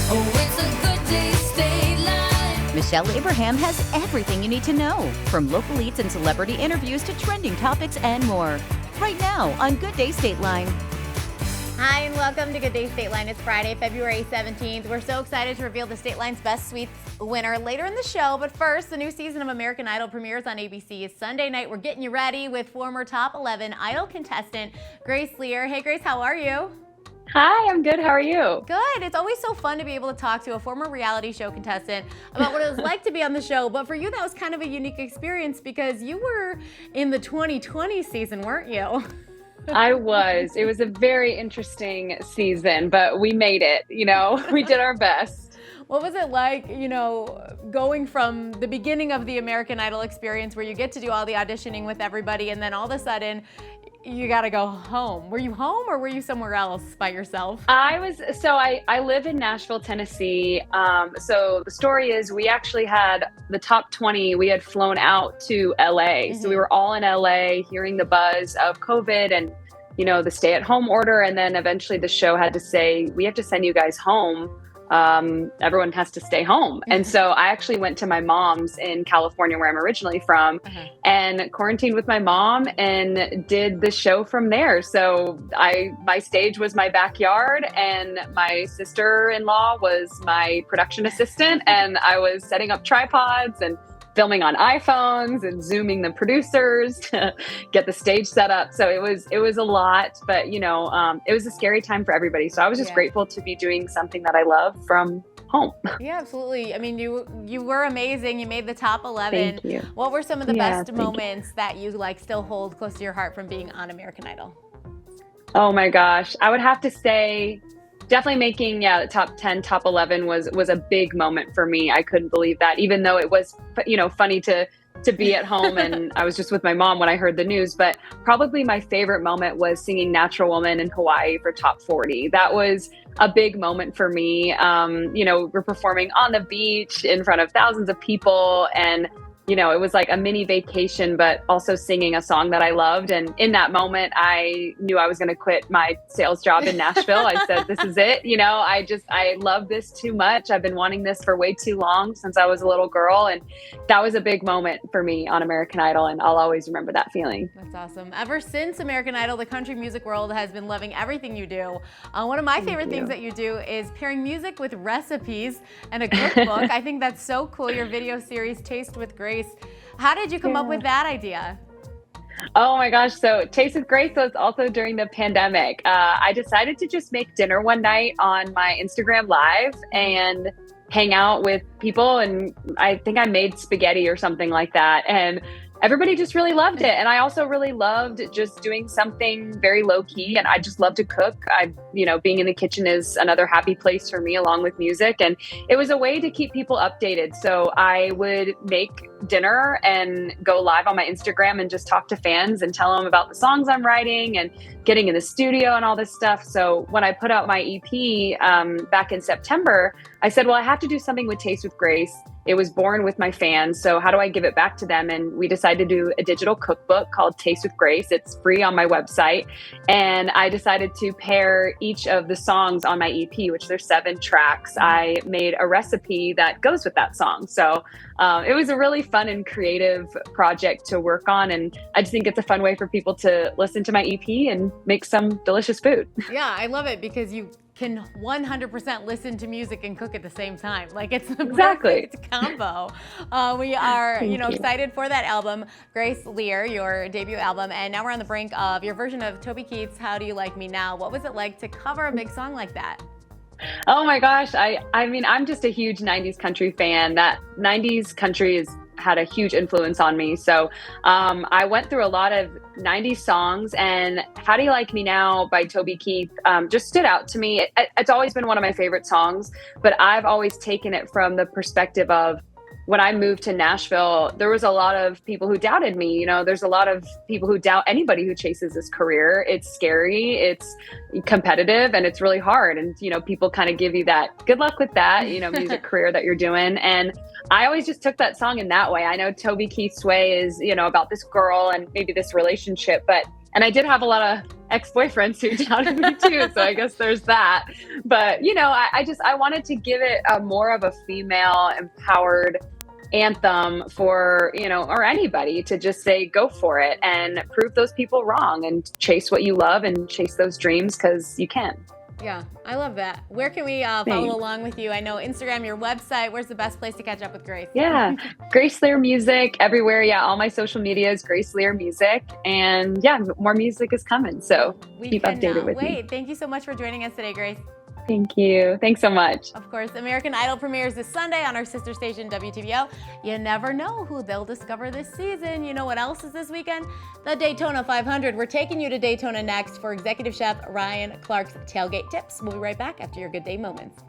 Oh, it's a good day, state line. Michelle Abraham has everything you need to know, from local eats and celebrity interviews to trending topics and more. Right now on Good Day State Line. Hi, and welcome to Good Day State Line. It's Friday, February 17th. We're so excited to reveal the State Line's Best Suites winner later in the show. But first, the new season of American Idol premieres on ABC. Sunday night, we're getting you ready with former Top 11 Idol contestant Grace Lear. Hey, Grace, how are you? Hi, I'm good. How are you? Good. It's always so fun to be able to talk to a former reality show contestant about what it was like to be on the show. But for you, that was kind of a unique experience because you were in the 2020 season, weren't you? I was. It was a very interesting season, but we made it. We did our best. What was it like, going from the beginning of the American Idol experience where you get to do all the auditioning with everybody and then all of a sudden you got to go home? Were you home or were you somewhere else by yourself? I live in Nashville, Tennessee. So the story is we actually had the top 20, we had flown out to LA. So we were all in LA hearing the buzz of COVID and, the stay at home order. And then eventually the show had to say, we have to send you guys home. Everyone has to stay home. And so I actually went to my mom's in California, where I'm originally from, and quarantined with my mom and did the show from there. So my stage was my backyard and my sister-in-law was my production assistant. And I was setting up tripods and filming on iPhones and Zooming the producers to get the stage set up. So it was a lot, but it was a scary time for everybody. So I was just grateful to be doing something that I love from home. Yeah, absolutely. I mean, you were amazing. You made the top 11. Thank you. What were some of the best moments that you still hold close to your heart from being on American Idol? Oh my gosh. I would have to say definitely making the top 10, top 11 was a big moment for me. I couldn't believe that, even though it was, funny to be at home and I was just with my mom when I heard the news. But probably my favorite moment was singing Natural Woman in Hawaii for top 40. That was a big moment for me. We're performing on the beach in front of thousands of people and it was like a mini vacation, but also singing a song that I loved. And in that moment, I knew I was going to quit my sales job in Nashville. I said, this is it. I love this too much. I've been wanting this for way too long since I was a little girl. And that was a big moment for me on American Idol. And I'll always remember that feeling. That's awesome. Ever since American Idol, the country music world has been loving everything you do. One of my favorite things that you do is pairing music with recipes and a cookbook. I think that's so cool. Your video series, Taste with Grace. How did you come up with that idea? Oh my gosh. So Taste with Grace was also during the pandemic. I decided to just make dinner one night on my Instagram Live and hang out with people. And I think I made spaghetti or something like that. And everybody just really loved it. And I also really loved just doing something very low key. And I just love to cook. Being in the kitchen is another happy place for me along with music. And it was a way to keep people updated. So I would make dinner and go live on my Instagram and just talk to fans and tell them about the songs I'm writing and getting in the studio and all this stuff. So when I put out my EP back in September, I said, well, I have to do something with Taste with Grace. It was born with my fans. So how do I give it back to them? And we decided to do a digital cookbook called Taste with Grace. It's free on my website. And I decided to pair each of the songs on my EP, which there's 7 tracks. I made a recipe that goes with that song. So it was a really fun and creative project to work on. And I just think it's a fun way for people to listen to my EP and make some delicious food. Yeah, I love it because you can 100% listen to music and cook at the same time. It's the perfect combo. We are, excited for that album, Grace Lear, your debut album. And now we're on the brink of your version of Toby Keith's How Do You Like Me Now? What was it like to cover a big song like that? Oh my gosh. I mean, I'm just a huge 90s country fan. That 90s country had a huge influence on me. So I went through a lot of 90s songs, and How Do You Like Me Now by Toby Keith just stood out to me. It's always been one of my favorite songs, but I've always taken it from the perspective of when I moved to Nashville, there was a lot of people who doubted me. There's a lot of people who doubt anybody who chases this career. It's scary, it's competitive, and it's really hard. And, people kind of give you that good luck with that, music career that you're doing. And I always just took that song in that way. I know Toby Keith's way is, about this girl and maybe this relationship, but And I did have a lot of ex-boyfriends who doubted me too. So I guess there's that. But, I wanted to give it a more of a female empowered anthem for, or anybody to just say, go for it and prove those people wrong and chase what you love and chase those dreams because you can. Yeah, I love that. Where can we follow along with you? I know Instagram, your website. Where's the best place to catch up with Grace? Yeah, Grace Lear Music everywhere. Yeah, all my social media is Grace Lear Music. And yeah, more music is coming. So keep updated with me. Thank you so much for joining us today, Grace. Thank you. Thanks so much. Of course, American Idol premieres this Sunday on our sister station, WTVO. You never know who they'll discover this season. You know what else is this weekend? The Daytona 500. We're taking you to Daytona next for Executive Chef Ryan Clark's Tailgate Tips. We'll be right back after your Good Day Moments.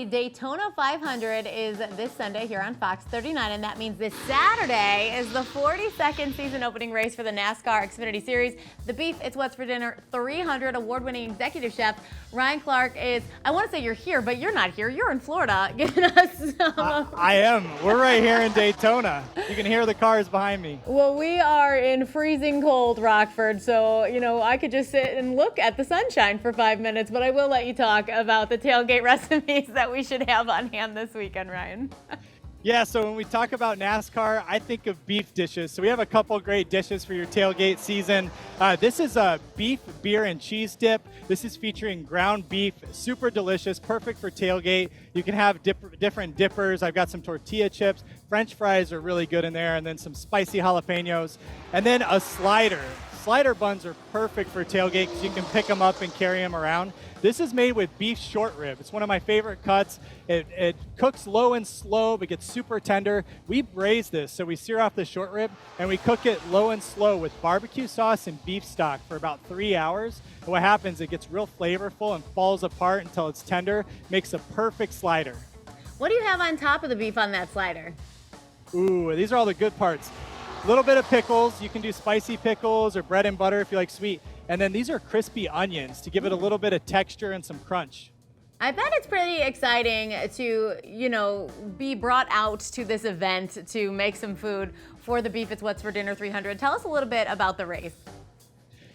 Daytona 500 is this Sunday here on Fox 39, and that means this Saturday is the 42nd season opening race for the NASCAR Xfinity Series. The Beef, It's What's for Dinner 300 award-winning executive chef Ryan Clark is, I want to say you're here, but you're not here. You're in Florida giving us some. I am. We're right here in Daytona. You can hear the cars behind me. Well, we are in freezing cold Rockford, so, I could just sit and look at the sunshine for 5 minutes, but I will let you talk about the tailgate recipes that we should have on hand this weekend, Ryan. Yeah, so when we talk about NASCAR, I think of beef dishes. So we have a couple great dishes for your tailgate season. This is a beef, beer, and cheese dip. This is featuring ground beef, super delicious, perfect for tailgate. You can have different dippers. I've got some tortilla chips. French fries are really good in there, and then some spicy jalapenos. And then a slider. Slider buns are perfect for tailgate because you can pick them up and carry them around. This is made with beef short rib. It's one of my favorite cuts. It cooks low and slow, but gets super tender. We braise this, so we sear off the short rib, and we cook it low and slow with barbecue sauce and beef stock for about 3 hours. And what happens, it gets real flavorful and falls apart until it's tender. Makes a perfect slider. What do you have on top of the beef on that slider? Ooh, these are all the good parts. A little bit of pickles. You can do spicy pickles or bread and butter if you like sweet. And then these are crispy onions to give it a little bit of texture and some crunch. I bet it's pretty exciting to, be brought out to this event to make some food for the Beef It's What's for Dinner 300. Tell us a little bit about the race.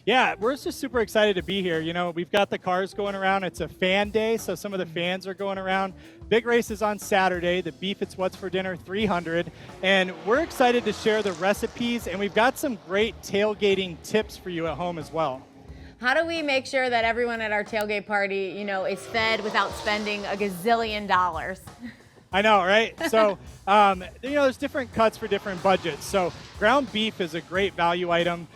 Yeah, we're just super excited to be here. We've got the cars going around. It's a fan day, so some of the fans are going around. Big race is on Saturday, the Beef It's What's for Dinner 300. And we're excited to share the recipes, and we've got some great tailgating tips for you at home as well. How do we make sure that everyone at our tailgate party, is fed without spending a gazillion dollars? I know, right? So, there's different cuts for different budgets. So ground beef is a great value item.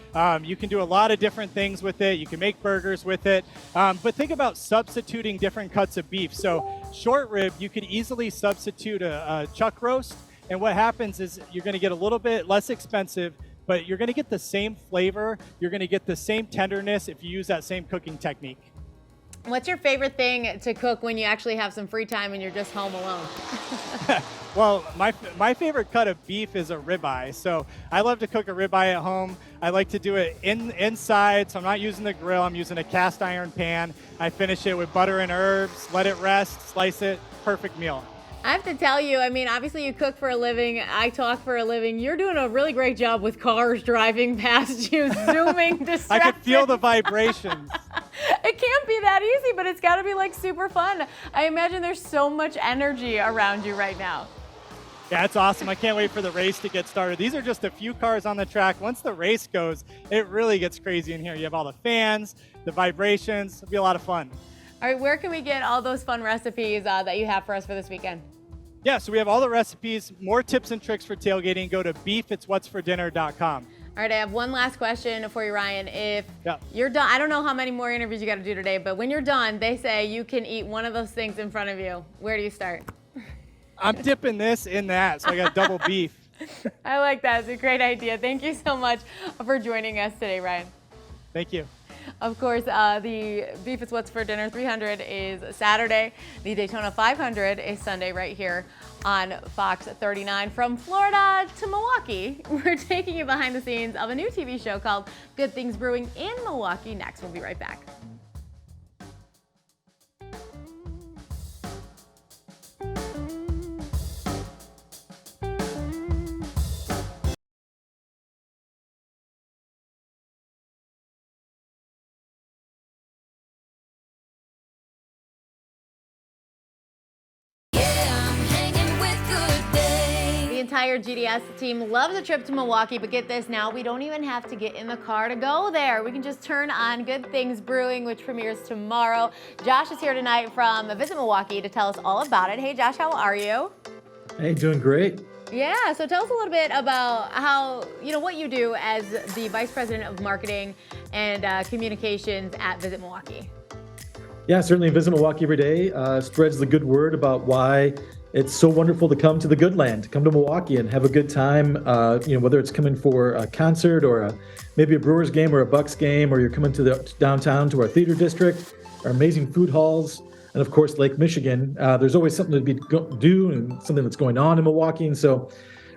You can do a lot of different things with it. You can make burgers with it. But think about substituting different cuts of beef. So short rib, you could easily substitute a chuck roast. And what happens is you're going to get a little bit less expensive, but you're going to get the same flavor. You're going to get the same tenderness if you use that same cooking technique. What's your favorite thing to cook when you actually have some free time and you're just home alone? Well, my favorite cut of beef is a ribeye. So I love to cook a ribeye at home. I like to do it inside, so I'm not using the grill. I'm using a cast iron pan. I finish it with butter and herbs, let it rest, slice it, perfect meal. I have to tell you, obviously you cook for a living, I talk for a living. You're doing a really great job with cars driving past you, zooming, distracted. I could feel the vibrations. It can't be that easy, but it's got to be super fun. I imagine there's so much energy around you right now. Yeah, it's awesome. I can't wait for the race to get started. These are just a few cars on the track. Once the race goes, it really gets crazy in here. You have all the fans, the vibrations. It'll be a lot of fun. All right, where can we get all those fun recipes that you have for us for this weekend? Yeah, so we have all the recipes, more tips and tricks for tailgating. Go to beefitswhatsfordinner.com. All right, I have one last question for you, Ryan. If you're done, I don't know how many more interviews you got to do today, but when you're done, they say you can eat one of those things in front of you. Where do you start? I'm dipping this in that, so I got double beef. I like that. It's a great idea. Thank you so much for joining us today, Ryan. Thank you. Of course, the Beef is What's for Dinner 300 is Saturday. The Daytona 500 is Sunday right here on Fox 39. From Florida to Milwaukee, we're taking you behind the scenes of a new TV show called Good Things Brewing in Milwaukee. Next, we'll be right back. Yeah, I'm hanging with Good Day. The entire GDS team loves a trip to Milwaukee, but get this now, we don't even have to get in the car to go there. We can just turn on Good Things Brewing, which premieres tomorrow. Josh is here tonight from Visit Milwaukee to tell us all about it. Hey Josh, how are you? Hey, doing great. Yeah, so tell us a little bit about how, what you do as the Vice President of Marketing and Communications at Visit Milwaukee. Yeah, certainly Visit Milwaukee every day spreads the good word about why it's so wonderful to come to the good land, to come to Milwaukee and have a good time, whether it's coming for a concert or maybe a Brewers game or a Bucks game, or you're coming to the downtown to our theater district, our amazing food halls, and of course, Lake Michigan. There's always something to do and something that's going on in Milwaukee. And so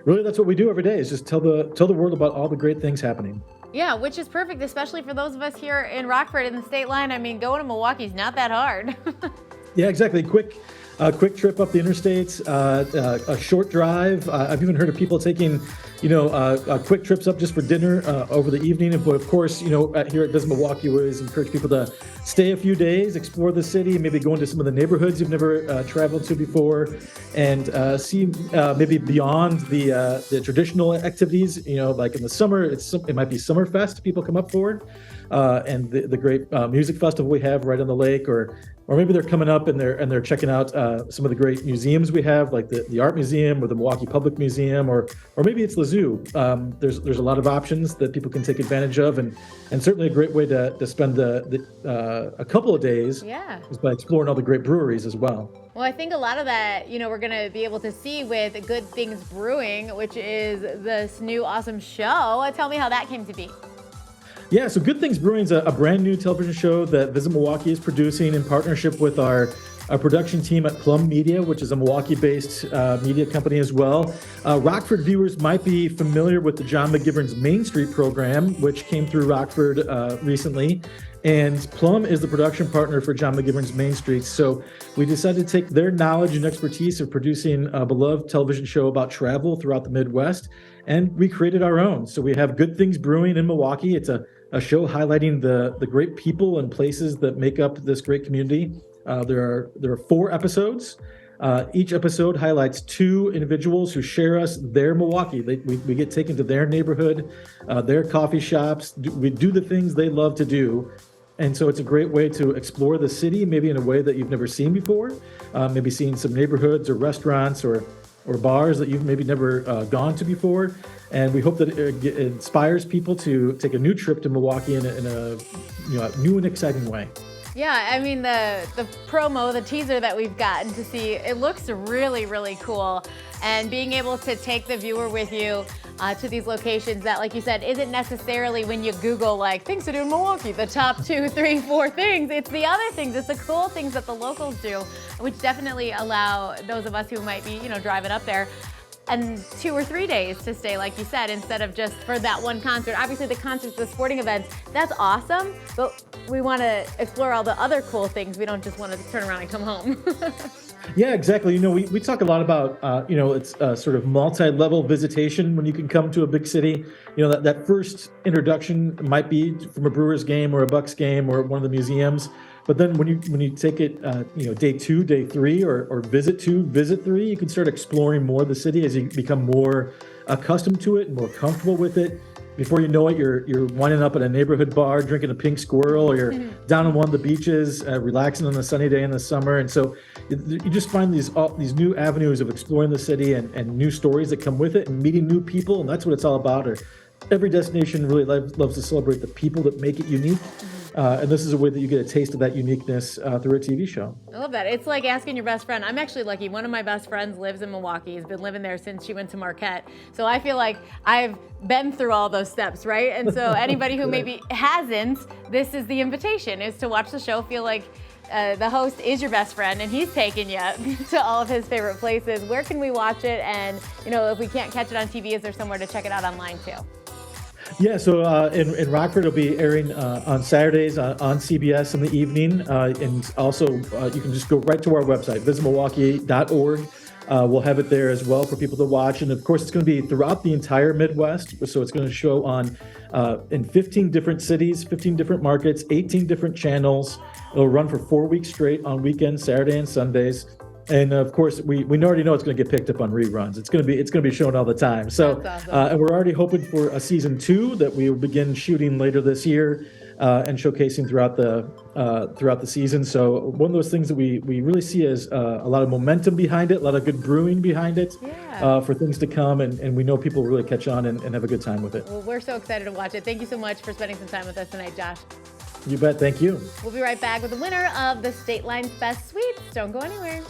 really that's what we do every day, is just tell the world about all the great things happening. Yeah, which is perfect, especially for those of us here in Rockford in the state line. I mean, going to Milwaukee is not that hard. Yeah, exactly. Quick trip up the interstates, a short drive. I've even heard of people taking, quick trips up just for dinner over the evening. But of course, here at Visit Milwaukee, we always encourage people to stay a few days, explore the city, maybe go into some of the neighborhoods you've never traveled to before, and see maybe beyond the traditional activities. Like in the summer, it might be Summerfest people come up for, and the great music festival we have right on the lake, or maybe they're coming up and they're checking out some of the great museums we have, like the Art Museum or the Milwaukee Public Museum, or maybe it's the zoo. There's a lot of options that people can take advantage of, and certainly a great way to spend a couple of days is by exploring all the great breweries as well. Well, I think a lot of that, we're going to be able to see with Good Things Brewing, which is this new awesome show. Tell me how that came to be. Yeah, so Good Things Brewing is a brand new television show that Visit Milwaukee is producing in partnership with our production team at Plum Media, which is a Milwaukee-based media company as well. Rockford viewers might be familiar with the John McGivern's Main Street program, which came through Rockford recently. And Plum is the production partner for John McGivern's Main Street. So we decided to take their knowledge and expertise of producing a beloved television show about travel throughout the Midwest, and we created our own. So we have Good Things Brewing in Milwaukee. It's a show highlighting the great people and places that make up this great community. There are 4 episodes. Each episode highlights 2 individuals who share us their Milwaukee. We get taken to their neighborhood, their coffee shops. We do the things they love to do. And so it's a great way to explore the city, maybe in a way that you've never seen before. Maybe seeing some neighborhoods or restaurants or bars that you've maybe never gone to before. And we hope that it inspires people to take a new trip to Milwaukee in a new and exciting way. Yeah, I mean, the promo, the teaser that we've gotten to see, it looks really, really cool. And being able to take the viewer with you to these locations that, like you said, isn't necessarily when you Google, like, things to do in Milwaukee, the top 2, 3, 4 things. It's the other things. It's the cool things that the locals do, which definitely allow those of us who might be, driving up there and 2 or 3 days to stay, like you said, instead of just for that one concert. Obviously, the concerts, the sporting events, that's awesome, but we want to explore all the other cool things. We don't just want to turn around and come home. Yeah, exactly. We talk a lot about, it's sort of multi-level visitation when you can come to a big city. That first introduction might be from a Brewers game or a Bucks game or one of the museums. But then when you take it, day 2, day 3, or visit 2, visit 3, you can start exploring more of the city as you become more accustomed to it and more comfortable with it. Before you know it, you're winding up at a neighborhood bar, drinking a pink squirrel, or you're down on one of the beaches, relaxing on a sunny day in the summer. And so you just find these new avenues of exploring the city and new stories that come with it and meeting new people. And that's what it's all about. Every destination really loves to celebrate the people that make it unique. and this is a way that you get a taste of that uniqueness through a TV show. I love that. It's like asking your best friend. I'm actually lucky. One of my best friends lives in Milwaukee. He's been living there since she went to Marquette. So I feel like I've been through all those steps, right? And so anybody who maybe hasn't, this is the invitation, is to watch the show, feel like the host is your best friend and he's taking you to all of his favorite places. Where can we watch it? And, you know, if we can't catch it on TV, is there somewhere to check it out online too? Yeah, so in Rockford, it'll be airing on Saturdays on CBS in the evening. And also, you can just go right to our website, visitmilwaukee.org. We'll have it there as well for people to watch. And of course, it's going to be throughout the entire Midwest. So it's going to show on in 15 different cities, 15 different markets, 18 different channels. It'll run for 4 weeks straight on weekends, Saturday and Sundays. And of course, we already know it's going to get picked up on reruns. It's going to be shown all the time. So, That's awesome. and we're already hoping for a season 2 that we will begin shooting later this year and showcasing throughout the season. So one of those things that we really see as a lot of momentum behind it, a lot of good brewing behind it for things to come, and we know people really catch on and have a good time with it. Well, we're so excited to watch it. Thank you so much for spending some time with us tonight, Josh. You bet. Thank you. We'll be right back with the winner of the State Line's Best Suites. Don't go anywhere.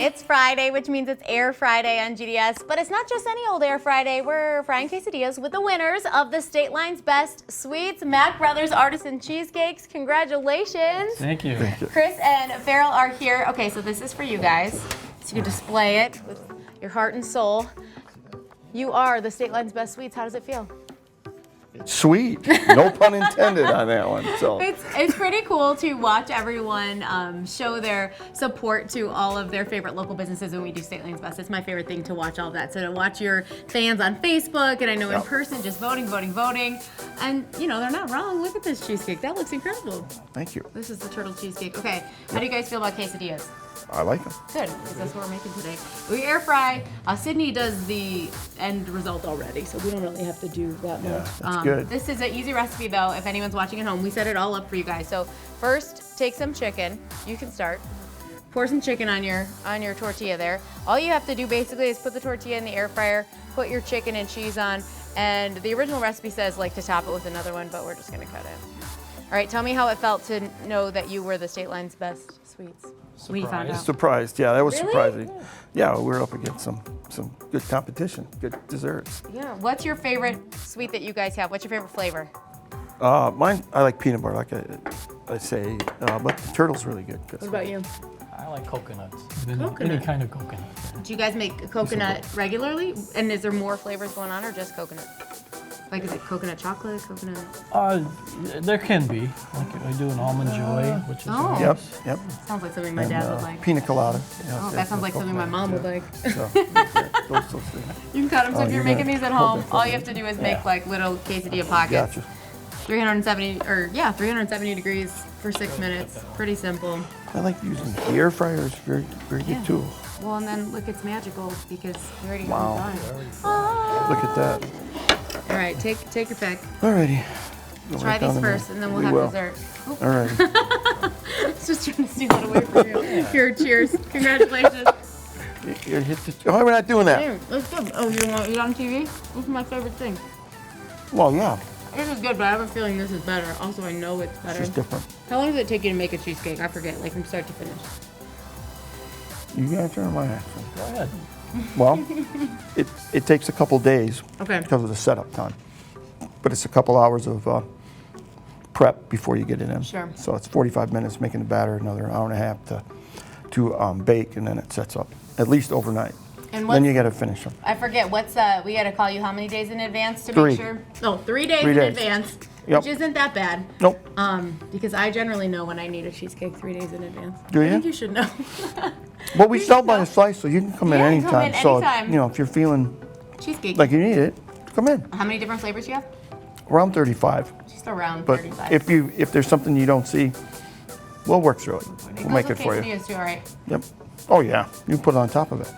It's Friday, which means it's Air Friday on GDS, but it's not just any old Air Friday. We're frying quesadillas with the winners of the State Line's Best Sweets, Mac Brothers Artisan Cheesecakes. Congratulations. Thank you. Chris and Farrell are here. Okay, so this is for you guys. So you display it with your heart and soul. You are the State Line's Best Sweets. How does it feel? Sweet. No pun intended on that one. So It's pretty cool to watch everyone show their support to all of their favorite local businesses when we do State Line's Best. It's my favorite thing to watch all of that. So to watch your fans on Facebook and I know in person just voting. And, you know, they're not wrong. Look at this cheesecake. That looks incredible. thank you. This is the turtle cheesecake. Okay, how do you guys feel about quesadillas? I like them. Good, because that's what we're making today. We air fry. Sydney does the end result already, so we don't really have to do that much. That's good. This is an easy recipe, though, if anyone's watching at home. We set it all up for you guys. So first, take some chicken. You can start. Pour some chicken on your tortilla there. All you have to do basically is put the tortilla in the air fryer, put your chicken and cheese on, and the original recipe says like to top it with another one, but we're just gonna cut it. All right, tell me how it felt to know that you were the State Line's Best Sweets. When you found out. Surprised. Yeah, that was Really? surprising. Yeah, we were up against some good competition, good desserts. Yeah. What's your favorite sweet that you guys have? What's your favorite flavor? Mine, I like peanut butter, like I say, but the turtle's really good. What about you? I like coconuts. Coconut. Any kind of coconut. Do you guys make coconut regularly? And is there more flavors going on or just coconut? Like, is it coconut chocolate, coconut? There can be. Like I do an almond joy, which is Oh. nice. Yep. Sounds like something my dad would like. Pina colada. Oh, that sounds like something my mom would like. So, those things. You can cut them. So Oh, if you're you're making gonna these at hold home, it, all hold you it. have to do is make like little quesadilla pockets. Gotcha. 370 degrees for 6 minutes. Pretty simple. I like using the air fryer. It's very good too. Well, and then look, it's magical because we already Wow. got it done. Oh. Look at that. All right, take your pick. Alrighty. Go Try right down these in there. first, and then we'll We have will. dessert. Oh, Alrighty. I was just trying to steal it away from you. Here, cheers. Congratulations. You hit the, oh, we're not doing that. Hey, that's good. Oh, you want to eat on TV? This is my favorite thing. Well, yeah. This is good, but I have a feeling this is better. Also, I know it's It's better. just different. How long does it take you to make a cheesecake? I forget, like from start to finish. You answer or my answer? Go ahead. Well, it takes a couple days Okay. because of the setup time. But it's a couple hours of prep before you get it in. Sure. So it's 45 minutes making the batter, another hour and a half to bake, and then it sets up at least overnight. And Then you what's, got to finish them. I forget, we got to call you how many days in advance to 3. make sure? Oh, 3 days 3 in days. advance, Yep. which isn't that bad. Nope. Because I generally know when I need a cheesecake 3 days in advance. Do I you? think you should know. Well, we sell by the slice, so you can come in Yeah, you can come anytime. in So, anytime. you know, if you're feeling Cheesecake. like you need it, come in. How many different flavors do you have? Around 35. Just around But 35. if there's something you don't see, we'll work through it. We'll make it goes for with you. quesadillas too, all right? Yep. Oh yeah, you put it on top of it.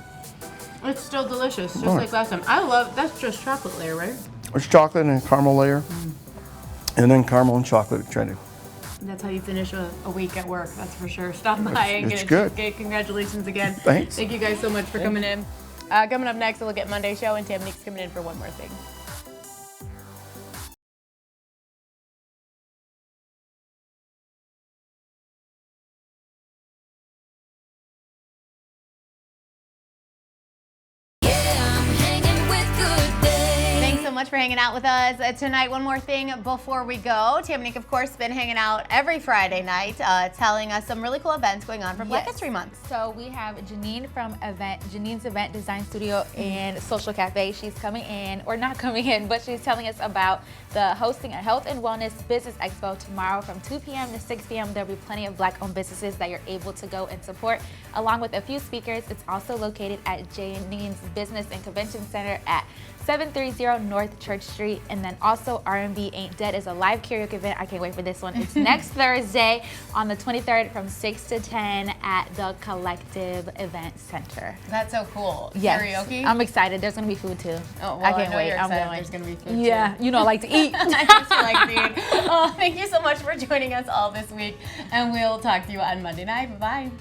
It's still delicious, just All like right. last time. I love, that's just chocolate layer, right? It's chocolate and a caramel layer, and then caramel and chocolate. We try to That's how you finish a week at work, that's for sure. Stop by and get it's a good. cheesecake. Congratulations again. Thanks. Thank you guys so much for coming in. Coming up next, we'll get Monday show, and Taminique's coming in for one more thing. Yeah, I'm hanging with good day. Thanks so much for hanging out with us tonight. One more thing before we go. Taminique, of course, been hanging out every Friday night, telling us some really cool events going on for Black History Month. So we have Janene from Janene's Event Design Studio and Social Café. She's coming in, or not coming in, but she's telling us about the hosting a Health and Wellness Business Expo tomorrow from 2 p.m. to 6 p.m. There'll be plenty of Black-owned businesses that you're able to go and support, along with a few speakers. It's also located at Janene's Business and Convention Center at 730 North Church Street. And then also R&B Ain't Dead is a live karaoke event. I can't wait for this one. It's next Thursday on the 23rd from 6 to 10 at the Collective Event Center. That's so cool. Yes. Karaoke? I'm excited. There's going to be food too. Oh, well, I can't know wait. You're I'm excited going. There's going to be food Yeah, too. you know I like to eat. I just like food. Oh, thank you so much for joining us all this week, and we'll talk to you on Monday night. Bye-bye.